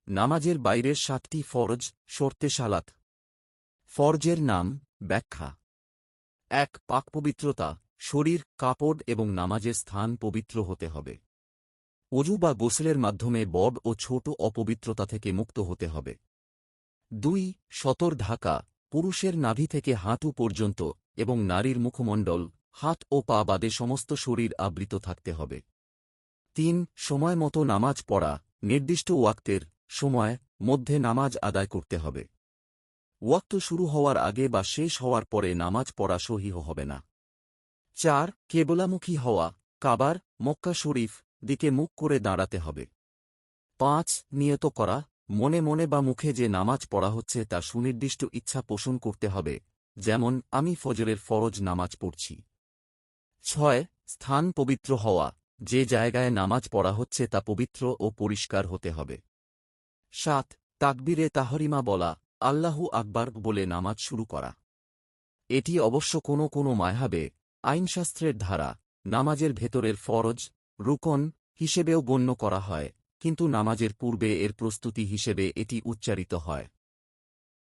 নামাজের বাইরের 7টি ফরজ শর্তে সালাত। ফরজের নাম, ব্যাখ্যা। 1. পাক পবিত্রতা, শরীর, কাপড় এবং নামাজের স্থান পবিত্র হতে হবে। অজু বা গোসলের মাধ্যমে বড় ও ছোট অপবিত্রতা থেকে মুক্ত হতে হবে। 2. সতর ঢাকা, পুরুষের নাভি থেকে হাঁটু পর্যন্ত এবং নারীর মুখমণ্ডল, হাত ও পা বাদে সমস্ত শরীর আবৃত থাকতে হবে। 3. সময় মতো নামাজ পড়া, নির্দিষ্ট ওয়াক্তের সময় মধ্যে নামাজ আদায় করতে হবে। ওয়াক্ত শুরু হওয়ার আগে বা শেষ হওয়ার পরে নামাজ পড়া সহিহ হবে না। 4. কেবলামুখী হওয়া, কাবার, মক্কা শরীফ দিকে মুখ করে দাঁড়াতে হবে। 5. নিয়ত করা, মনে মনে বা মুখে যে নামাজ পড়া হচ্ছে তা সুনির্দিষ্ট ইচ্ছা পোষণ করতে হবে, যেমন আমি ফজরের ফরজ নামাজ পড়ছি। 6. স্থান পবিত্র হওয়া, যে জায়গায় নামাজ পড়া হচ্ছে তা পবিত্র ও পরিষ্কার হতে হবে। 7. তাকবীরে তাহরিমা বলা, আল্লাহু আকবার বলে নামাজ শুরু করা। এটি অবশ্য কোনো কোনো মাযহাবে আইনশাস্ত্রের ধারা, নামাজের ভেতরের ফরজ, রুকন হিসেবেও গণ্য করা হয়, কিন্তু নামাজের পূর্বে এর প্রস্তুতি হিসেবে এটি উচ্চারিত হয়।